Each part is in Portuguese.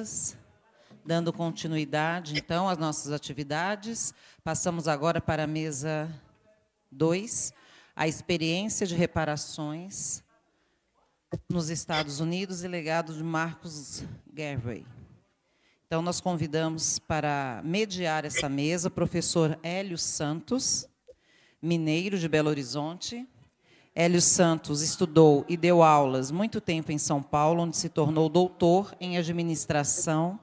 boas-vindas. Dando continuidade, então, às nossas atividades, passamos agora para a mesa 2, a experiência de reparações nos Estados Unidos e legado de Marcus Garvey. Então, nós convidamos para mediar essa mesa o professor Hélio Santos, mineiro de Belo Horizonte. Hélio Santos estudou e deu aulas muito tempo em São Paulo, onde se tornou doutor em administração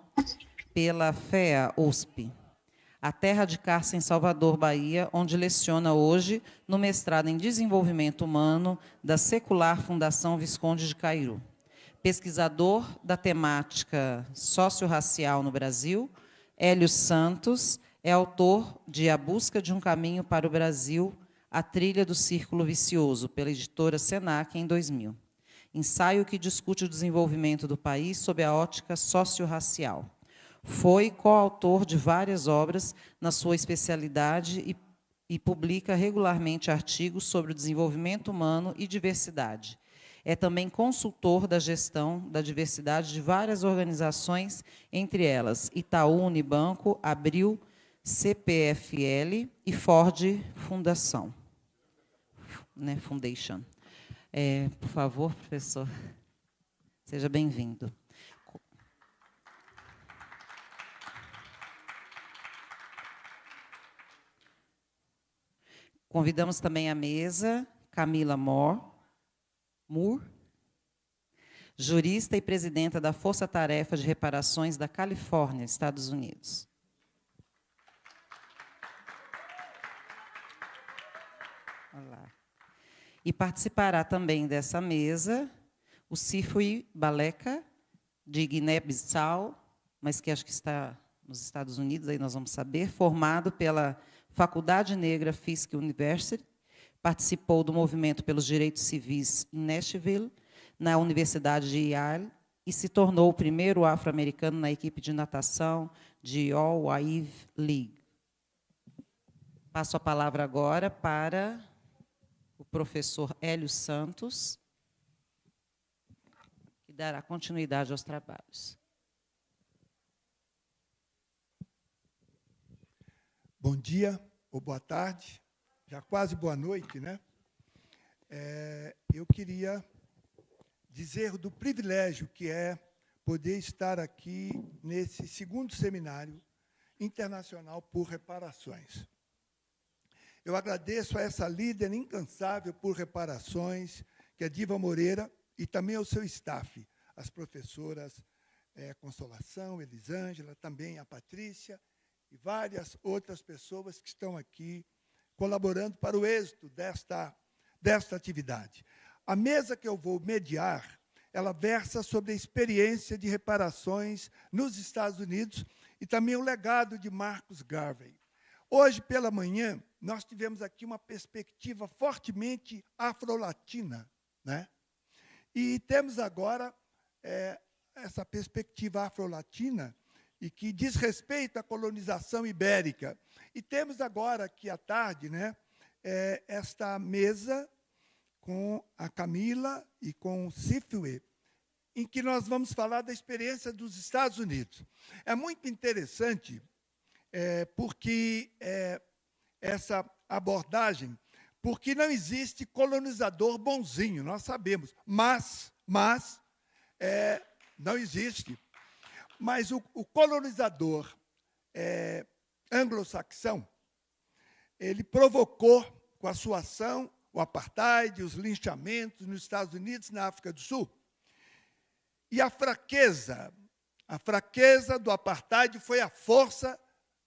pela FEA USP, até radicar-se em Salvador, Bahia, onde leciona hoje no mestrado em Desenvolvimento Humano da Secular Fundação Visconde de Cairu. Pesquisador da temática socio-racial no Brasil, Hélio Santos é autor de A Busca de um Caminho para o Brasil, A Trilha do Círculo Vicioso, pela editora Senac, em 2000. Ensaio que discute o desenvolvimento do país sob a ótica socio-racial. Foi coautor de várias obras na sua especialidade e publica regularmente artigos sobre o desenvolvimento humano e diversidade. É também consultor da gestão da diversidade de várias organizações, entre elas Itaú Unibanco, Abril, CPFL e Ford Fundação. Foundation. Por favor, professor, seja bem-vindo. Convidamos também à mesa Camila Moore, jurista e presidenta da Força Tarefa de Reparações da Califórnia, Estados Unidos. Olá. E participará também dessa mesa o Sifui Baleka, de Guiné-Bissau, mas que acho que está nos Estados Unidos, aí nós vamos saber, formado pela Faculdade Negra Fisk University, participou do movimento pelos direitos civis em Nashville, na Universidade de Yale, e se tornou o primeiro afro-americano na equipe de natação de All Ivy League. Passo a palavra agora para o professor Hélio Santos, que dará continuidade aos trabalhos. Bom dia, ou boa tarde, já quase boa noite, né? Eu queria dizer do privilégio que é poder estar aqui nesse segundo seminário internacional por reparações. Eu agradeço a essa líder incansável por reparações, que é Diva Moreira, e também ao seu staff, as professoras Consolação, Elisângela, também a Patrícia, e várias outras pessoas que estão aqui colaborando para o êxito desta atividade. A mesa que eu vou mediar, ela versa sobre a experiência de reparações nos Estados Unidos e também o legado de Marcus Garvey. Hoje, pela manhã, nós tivemos aqui uma perspectiva fortemente afro-latina, né? E temos agora essa perspectiva afro-latina e que diz respeito à colonização ibérica. E temos agora, aqui à tarde, né, esta mesa com a Camila e com o Sifui, em que nós vamos falar da experiência dos Estados Unidos. É muito interessante, porque essa abordagem, porque não existe colonizador bonzinho, nós sabemos, mas não existe. Mas o colonizador anglo-saxão, ele provocou, com a sua ação, o apartheid, os linchamentos nos Estados Unidos, na África do Sul. E a fraqueza do apartheid foi a força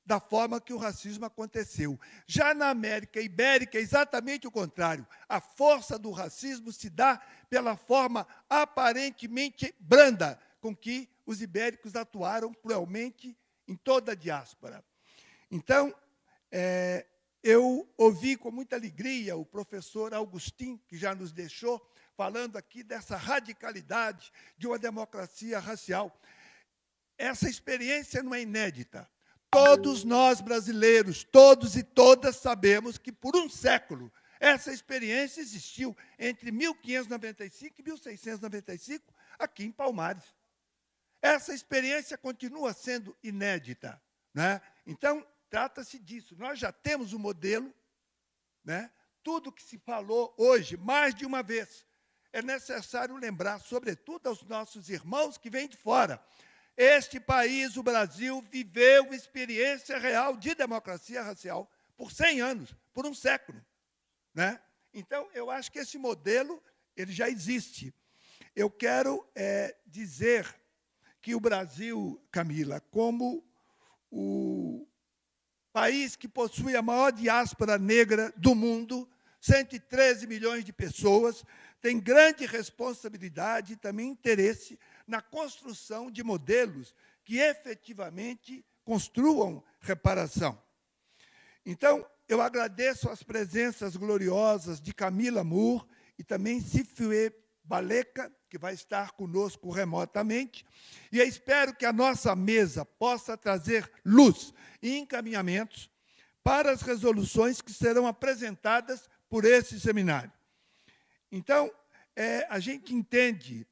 da forma que o racismo aconteceu. Já na América Ibérica, é exatamente o contrário. A força do racismo se dá pela forma aparentemente branda com que os ibéricos atuaram cruelmente em toda a diáspora. Então, eu ouvi com muita alegria o professor Augustin, que já nos deixou, falando aqui dessa radicalidade de uma democracia racial. Essa experiência não é inédita. Todos nós brasileiros, todos e todas, sabemos que, por um século, essa experiência existiu entre 1595 e 1695, aqui em Palmares. essa experiência continua sendo inédita, né? Então, trata-se disso. Nós já temos um modelo, né? Tudo que se falou hoje, mais de uma vez, é necessário lembrar, sobretudo aos nossos irmãos que vêm de fora. Este país, o Brasil, viveu experiência real de democracia racial por 100 anos, por um século, né? Então, eu acho que esse modelo ele já existe. Eu quero dizer que o Brasil, Camila, como o país que possui a maior diáspora negra do mundo, 113 milhões de pessoas, tem grande responsabilidade e também interesse na construção de modelos que efetivamente construam reparação. Então, eu agradeço as presenças gloriosas de Camila Moore e também Sifue Baleka, que vai estar conosco remotamente, e eu espero que a nossa mesa possa trazer luz e encaminhamentos para as resoluções que serão apresentadas por esse seminário. Então, a gente entende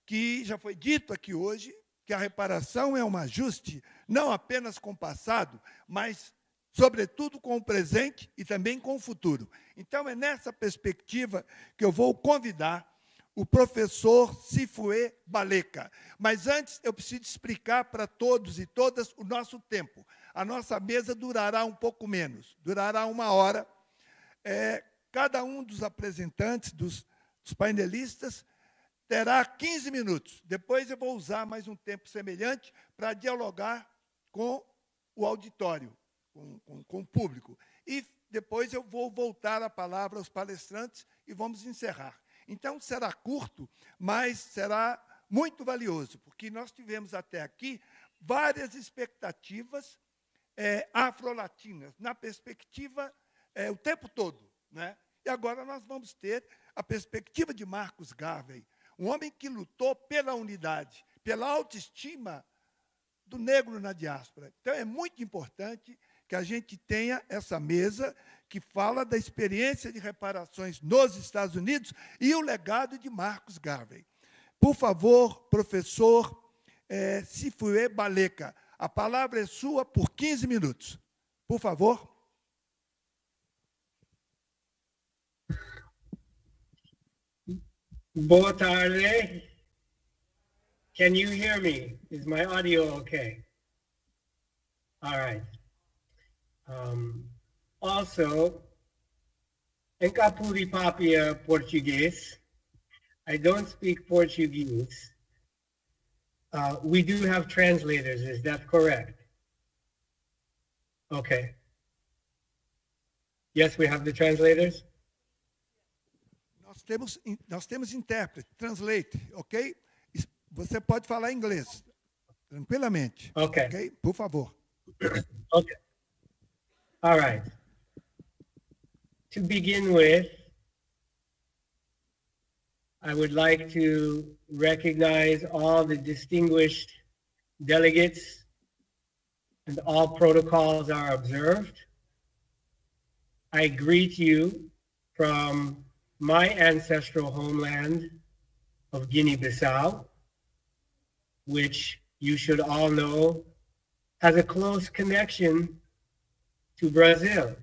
que, já foi dito aqui hoje, que a reparação é um ajuste não apenas com o passado, mas, sobretudo, com o presente e também com o futuro. Então, é nessa perspectiva que eu vou convidar o professor Sifue Baleka. Mas, antes, eu preciso explicar para todos e todas o nosso tempo. A nossa mesa durará um pouco menos, durará 1 hora. Cada um dos apresentantes, dos painelistas, terá 15 minutos. Depois eu vou usar mais um tempo semelhante para dialogar com o auditório, com o público. E depois eu vou voltar a palavra aos palestrantes e vamos encerrar. Então, será curto, mas será muito valioso, porque nós tivemos até aqui várias expectativas afrolatinas, na perspectiva o tempo todo, né? E agora nós vamos ter a perspectiva de Marcus Garvey, um homem que lutou pela unidade, pela autoestima do negro na diáspora. Então, é muito importante que a gente tenha essa mesa que fala da experiência de reparações nos Estados Unidos e o legado de Marcus Garvey. Por favor, professor Sifue Baleka, a palavra é sua por 15 minutos. Por favor. Boa tarde. Can you hear me? Is my audio okay? All right. Also, em Capuripapia Portuguese, I don't speak Portuguese. We do have translators, is that correct? Okay. Yes, we have the translators? Nós temos intérprete, translate, ok? Você pode falar inglês, tranquilamente. Okay. Ok? Por favor. Okay. All right. To begin with, I would like to recognize all the distinguished delegates, and all protocols are observed. I greet you from my ancestral homeland of Guinea-Bissau, which you should all know has a close connection to Brazil.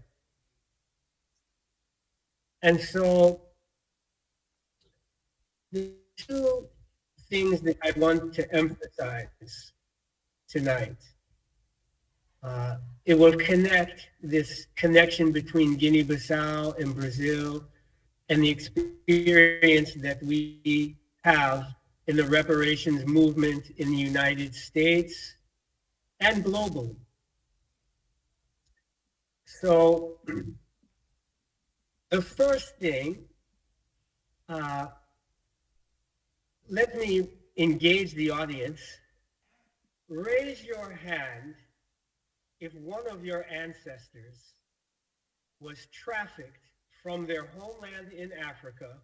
And so the two things that I want to emphasize tonight, it will connect this connection between Guinea-Bissau and Brazil and the experience that we have in the reparations movement in the United States and globally. So the first thing, let me engage the audience. Raise your hand if one of your ancestors was trafficked from their homeland in Africa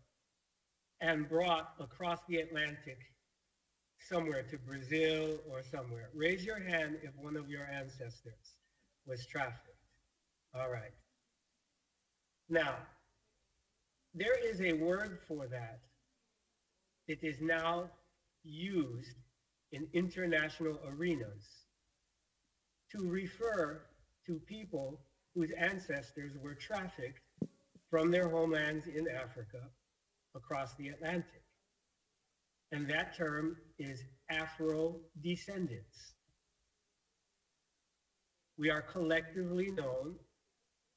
and brought across the Atlantic somewhere to Brazil or somewhere. Raise your hand if one of your ancestors was trafficked. All right. Now, there is a word for that. It is now used in international arenas to refer to people whose ancestors were trafficked from their homelands in Africa across the Atlantic. And that term is Afro-descendants. We are collectively known,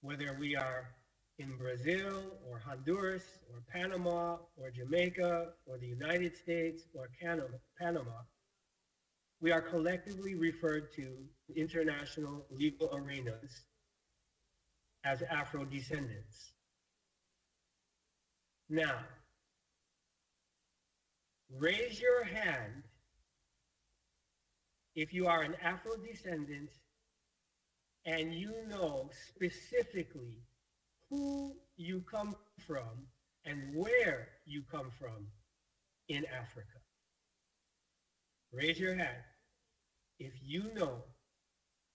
whether we are in Brazil or Honduras or Panama or Jamaica or the United States or Panama, we are collectively referred to international legal arenas as Afro-descendants. Now, raise your hand if you are an Afro-descendant and you know specifically who you come from and where you come from in Africa. Raise your hand if you know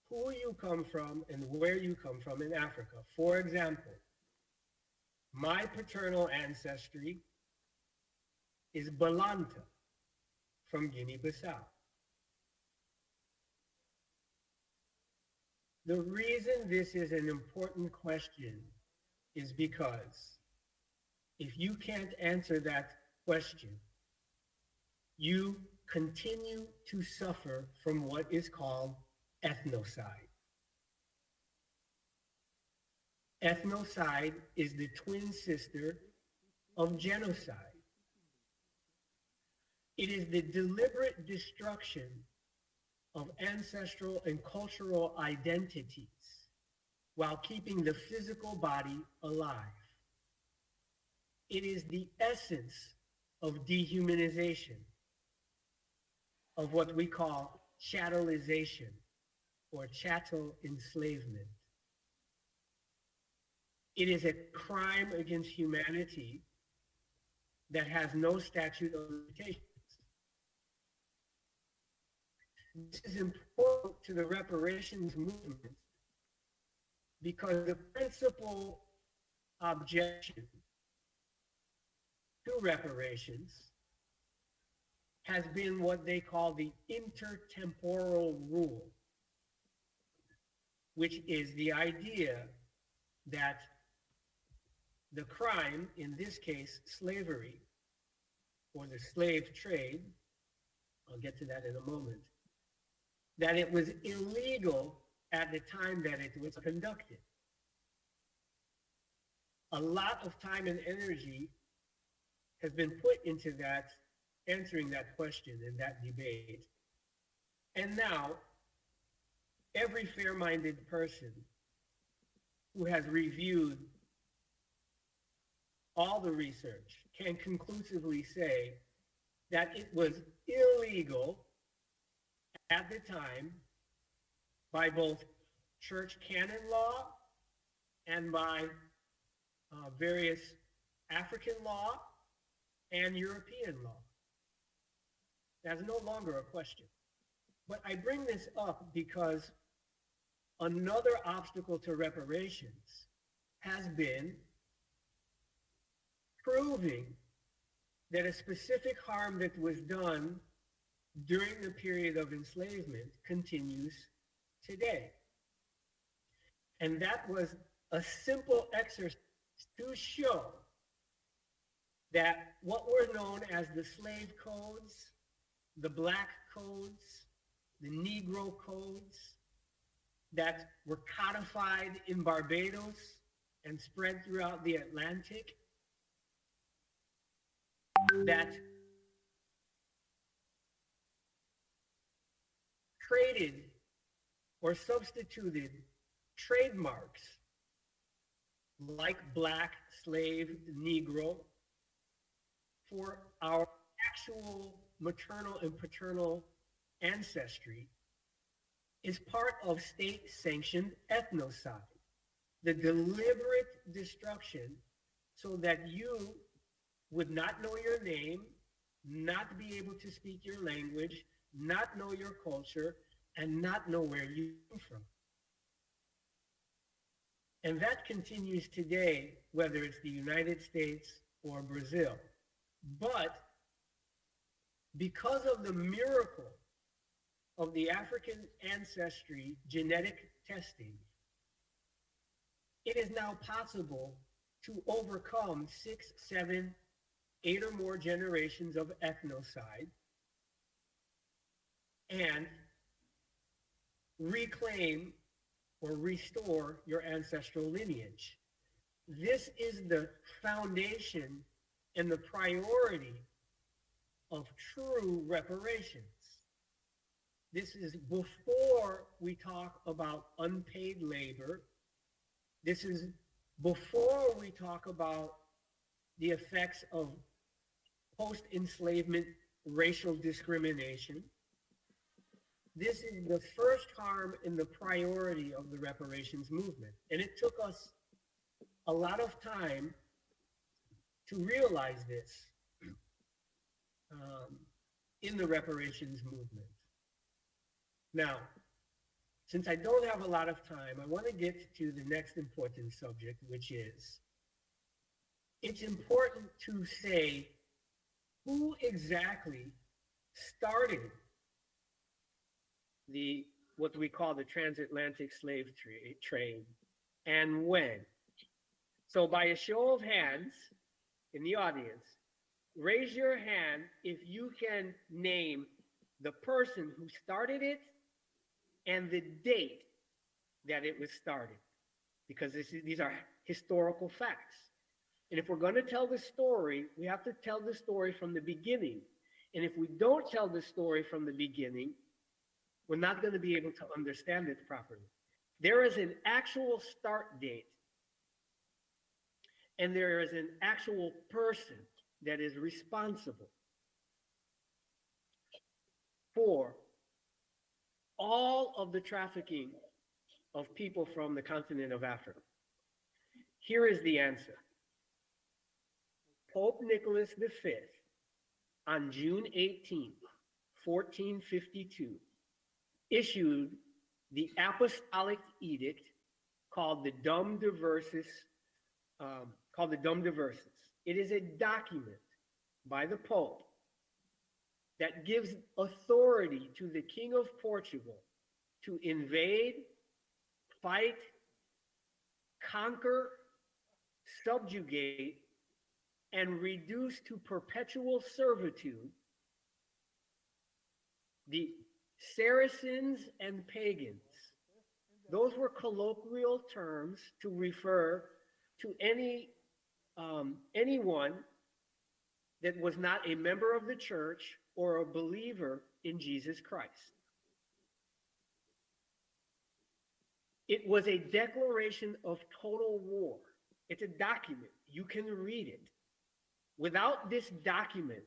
who you come from and where you come from in Africa. For example, my paternal ancestry is Balanta from Guinea-Bissau. The reason this is an important question is because if you can't answer that question, you continue to suffer from what is called ethnocide. Ethnocide is the twin sister of genocide. It is the deliberate destruction of ancestral and cultural identities while keeping the physical body alive. It is the essence of dehumanization, of what we call chattelization or chattel enslavement. It is a crime against humanity that has no statute of limitations. This is important to the reparations movement because the principal objection to reparations has been what they call the intertemporal rule, which is the idea that the crime, in this case, slavery, or the slave trade, I'll get to that in a moment, that it was illegal at the time that it was conducted. A lot of time and energy has been put into that, answering that question and that debate. And now, every fair-minded person who has reviewed all the research can conclusively say that it was illegal at the time by both church canon law and by various African law and European law. That's no longer a question. But I bring this up because another obstacle to reparations has been proving that a specific harm that was done during the period of enslavement continues today. And that was a simple exercise to show that what were known as the slave codes, the black codes, the Negro codes that were codified in Barbados and spread throughout the Atlantic, that traded or substituted trademarks like black, slave, Negro for our actual maternal and paternal ancestry is part of state-sanctioned ethnocide, the deliberate destruction so that you would not know your name, not be able to speak your language, not know your culture, and not know where you come from. And that continues today, whether it's the United States or Brazil. But because of the miracle of the African ancestry genetic testing, it is now possible to overcome 6, 7, 8 or more generations of ethnocide and reclaim or restore your ancestral lineage. This is the foundation and the priority of true reparations. This is before we talk about unpaid labor. This is before we talk about the effects of post-enslavement racial discrimination. This is the first harm in the priority of the reparations movement. And it took us a lot of time to realize this in the reparations movement. Now, since I don't have a lot of time, I want to get to the next important subject, which is, it's important to say who exactly started what we call the transatlantic slave trade and when. So by a show of hands in the audience, raise your hand if you can name the person who started it and the date that it was started, because these are historical facts. And if we're going to tell the story, we have to tell the story from the beginning. And if we don't tell the story from the beginning, we're not going to be able to understand it properly. There is an actual start date, and there is an actual person that is responsible for all of the trafficking of people from the continent of Africa. Here is the answer. Pope Nicholas V, on June 18, 1452, issued the apostolic edict called the Dum Diversas. It is a document by the Pope that gives authority to the King of Portugal to invade, fight, conquer, subjugate, and reduce to perpetual servitude the Saracens and pagans. Those were colloquial terms to refer to anyone that was not a member of the church or a believer in Jesus Christ. It was a declaration of total war. It's a document. You can read it. Without this document,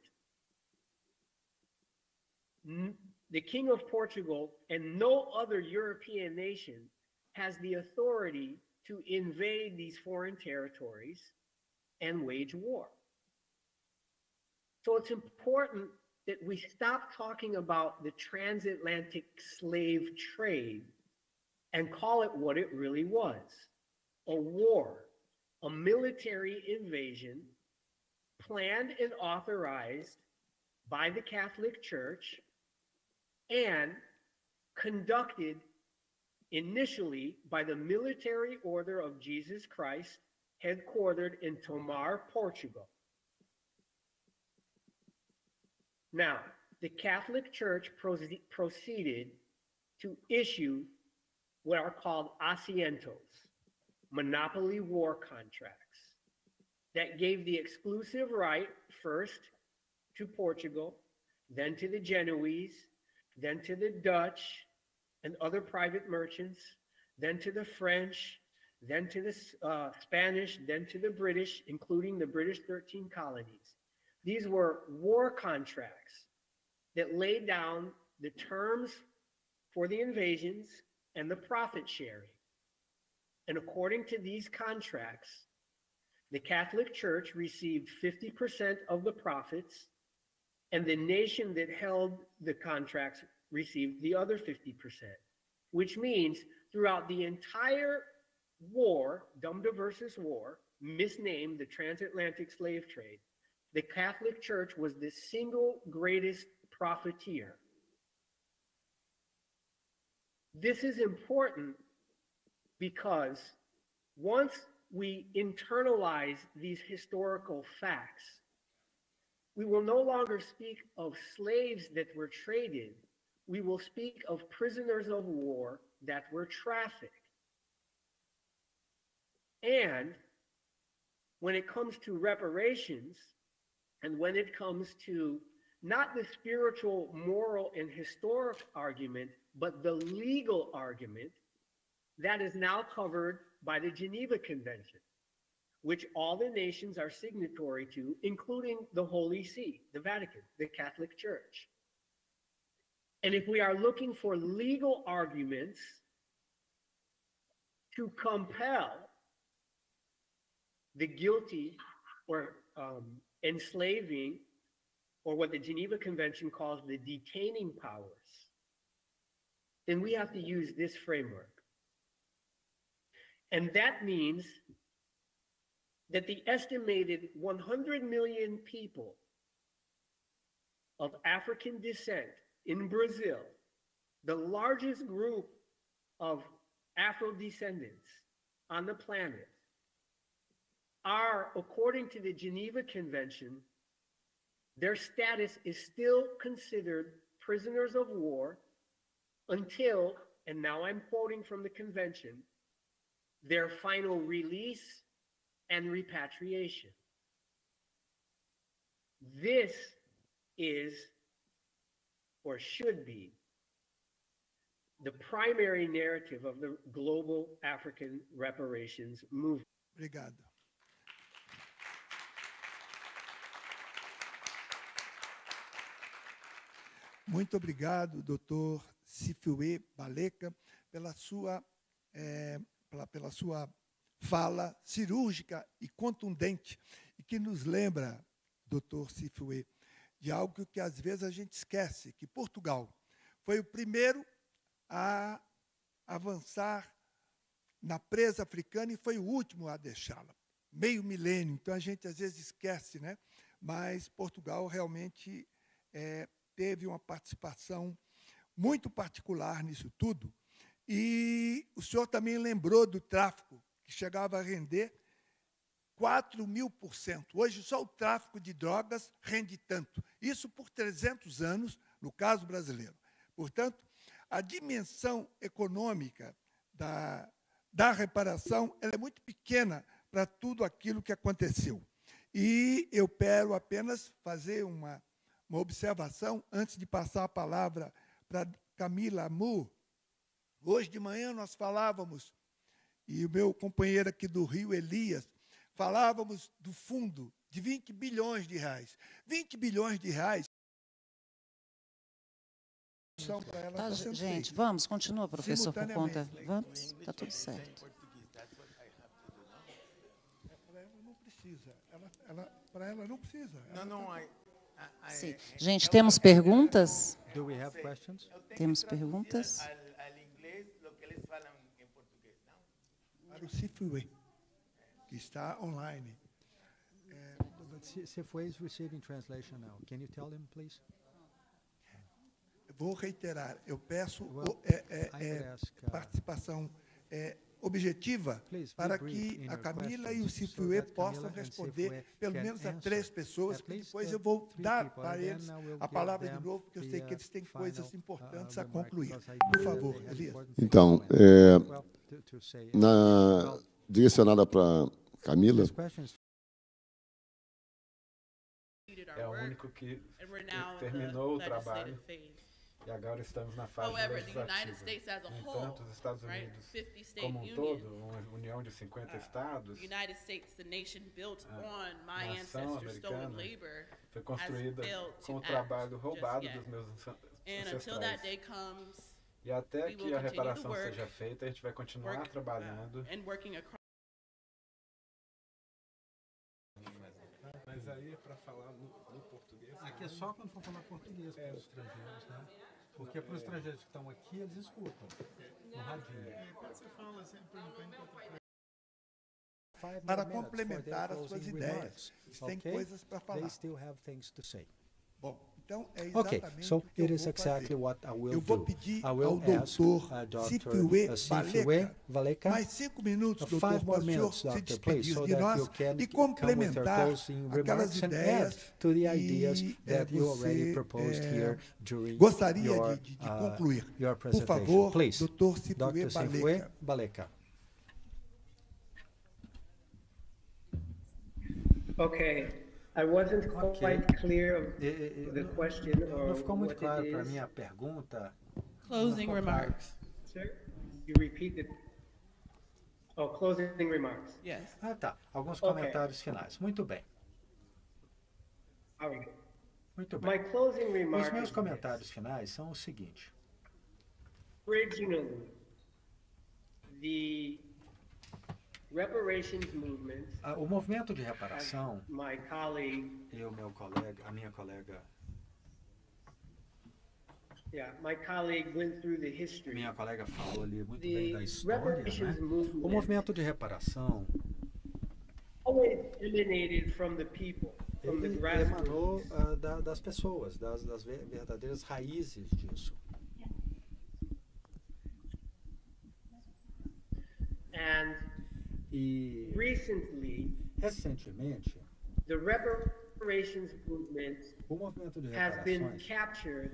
the King of Portugal and no other European nation has the authority to invade these foreign territories and wage war. So it's important that we stop talking about the transatlantic slave trade and call it what it really was: a war, a military invasion planned and authorized by the Catholic Church and conducted initially by the Military Order of Jesus Christ, headquartered in Tomar, Portugal. Now, the Catholic Church proceeded to issue what are called asientos, monopoly war contracts, that gave the exclusive right first to Portugal, then to the Genoese, then to the Dutch and other private merchants, then to the French, then to the Spanish, then to the British, including the British 13 colonies. These were war contracts that laid down the terms for the invasions and the profit sharing. And according to these contracts, the Catholic Church received 50% of the profits, and the nation that held the contracts received the other 50%, which means throughout the entire war, Dum Diversas War, misnamed the transatlantic slave trade, the Catholic Church was the single greatest profiteer. This is important because once we internalize these historical facts, we will no longer speak of slaves that were traded. We will speak of prisoners of war that were trafficked. And when it comes to reparations, and when it comes to not the spiritual, moral, and historic argument, but the legal argument, that is now covered by the Geneva Convention, which all the nations are signatory to, including the Holy See, the Vatican, the Catholic Church. And if we are looking for legal arguments to compel the guilty or enslaving, or what the Geneva Convention calls the detaining powers, then we have to use this framework. And that means that the estimated 100 million people of African descent in Brazil, the largest group of Afro-descendants on the planet, are, according to the Geneva Convention, their status is still considered prisoners of war until, and now I'm quoting from the convention, their final release and repatriation. This is, or should be, the primary narrative of the global African reparations movement. Obrigado. Muito obrigado, Dr. Sifiwe Baleka, pela sua fala cirúrgica e contundente, e que nos lembra, Dr. Sifiwe, de algo que às vezes a gente esquece, que Portugal foi o primeiro a avançar na presa africana e foi o último a deixá-la. Meio milênio, então a gente às vezes esquece, né? Mas Portugal realmente teve uma participação muito particular nisso tudo. E o senhor também lembrou do tráfico, que chegava a render 4.000%. Hoje, só o tráfico de drogas rende tanto. Isso por 300 anos, no caso brasileiro. Portanto, a dimensão econômica da reparação ela é muito pequena para tudo aquilo que aconteceu. E eu quero apenas fazer uma observação antes de passar a palavra para Camila Moore. Hoje de manhã nós falávamos, e o meu companheiro aqui do Rio, Elias, falávamos do fundo de 20 bilhões de reais. 20 bilhões de reais são para ela. Tá, gente, vamos, continua, professor, por conta. Vamos, está tudo certo. Para ela não precisa. Para ela não precisa. Sim. Gente, temos perguntas? Do we have questions? Temos perguntas? Para o Sifiwe, que está online. But Sifiwe is receiving translation now. Can you tell him, please? Vou reiterar, eu peço ask, participação objetiva para que a Camila e o Sifiwe possam responder pelo menos a 3 pessoas, que depois eu vou dar para eles a palavra de novo, porque eu sei que eles têm coisas importantes a concluir. Por favor, Elias. Então, direcionada para Camila. É o único que terminou o trabalho. E agora estamos na fase legislativa. No entanto, os Estados Unidos, como um todo, uma união de 50 estados, a nação americana foi construída com o trabalho roubado dos meus ancestrais. E até que a reparação seja feita, a gente vai continuar trabalhando. Mas aí é para falar no português? Aqui é só quando for falar português para os estrangeiros, né? Porque para os estrangeiros que estão aqui, eles escutam no radinho. Você fala sempre para complementar as suas ideias. Eles têm coisas para falar. They still have things to say. Bom, Então, é Okay, exatamente so o que eu it is vou exactly fazer. what I will Eu vou do. pedir I will ao ask doutor Sifiwe Sifiwe Valeka mais 5 minutos, 5 doutor, para more o senhor minutes, se doctor, please, despedir so de that you nós can e come with your complementar closing aquelas remarks and add ideias to the ideas que that you already você proposed here during gostaria your, de concluir. your Por presentation. favor, Please, doutor Sifiwe Dr. Sifiwe Baleka. Baleka. Okay, I wasn't quite clear of the question or Não ficou muito what claro it para is. mim a pergunta. Closing remarks. Sir, you repeat it. Oh, closing remarks. Yes. Ah, tá. Alguns Ok. comentários finais. Muito bem. All right. Muito My bem. closing Os remark meus is comentários finais são o seguinte. originally, the reparations movement, O movimento de as reparação, my colleague, a minha colega, my colleague went through the history. minha colega falou ali muito bem da The história, reparations né? movement O movimento de reparação, always emanated from the people, from the ele grassroots. emanou das pessoas, das verdadeiras raízes disso. And E recently, recentemente, the reparations movement o movimento de has been reparações captured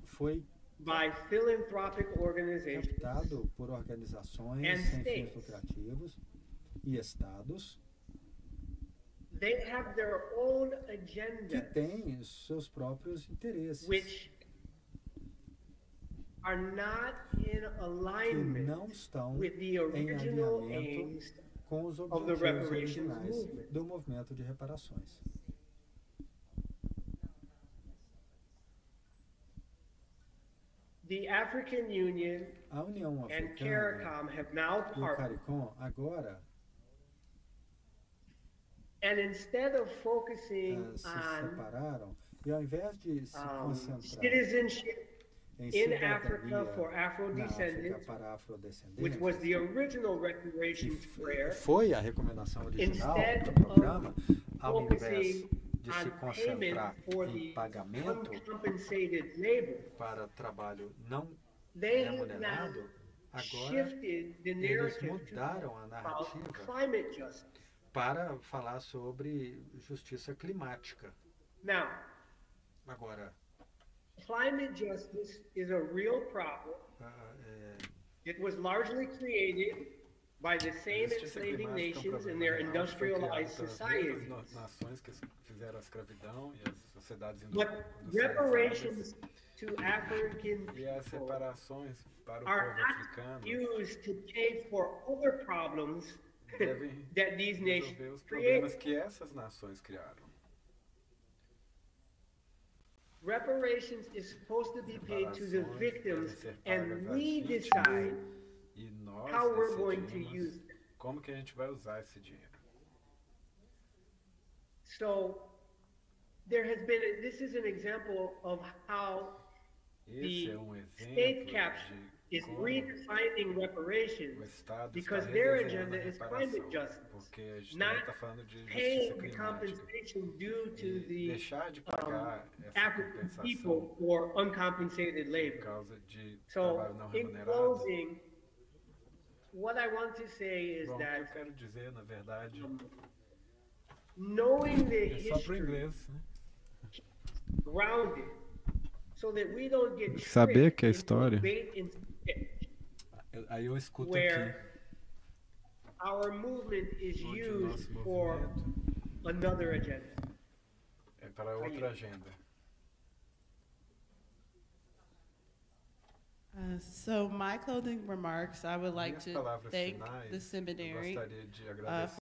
foi by philanthropic organizations captado por organizações and sem fins states. lucrativos e estados They have their own que agendas, têm os seus próprios interesses, which are not in que alignment não estão with the em original alinhamento aims com os of the objetivos reparations originais movement. do movimento de reparações. The African Union A União and Africana CARICOM have now e o partnered, CARICOM agora and instead of focusing se on separaram e ao invés de se concentrar citizenship em in Africa cidadania for na África Afro-descendants, para which was afrodescendentes, the original que reparations prayer, foi a recomendação original instead do programa, ao invés focusing de se on concentrar payment for em the pagamento uncompensated labor, para trabalho não they have now remunerado, agora shifted the eles narrative mudaram a to about narrativa climate justice. para falar sobre justiça climática. Now, Agora, climate justice is a real problem. It was largely created by the same enslaving nations in their industrialized societies. Nações que fizeram a escravidão e as sociedades But reparations to African e as people reparações para o are povo not africano used to pay for other problems devem that these nations resolver os create. problemas que essas nações criaram. Reparations is supposed to be paid to the Reparações victims, devem ser and pagas às we vítimas, decide e nós how we're going to decidimos use them. como que a gente vai usar esse dinheiro. So there has been, this is an example of how Esse the é state exemplo capture de is como redefining o reparations Estado because está their redesenhando agenda a is reparação, climate justice, porque a gente not também está falando de justiça paying the climática. compensation due to E the deixar de pagar essa African compensação people for uncompensated por labor. causa de So, trabalho não in remunerado. closing, what I want to say is Bom, o que eu that quero dizer, na verdade, knowing the é só para o history inglês, né? grounded so that we don't get Saber tricked que a into história- bait and switch, Aí eu escuto where our movement is onde o used nosso for movimento another agenda. é para outra agenda. So my closing remarks, I would like Minhas to palavras thank finais, the eu seminary gostaria de agradecer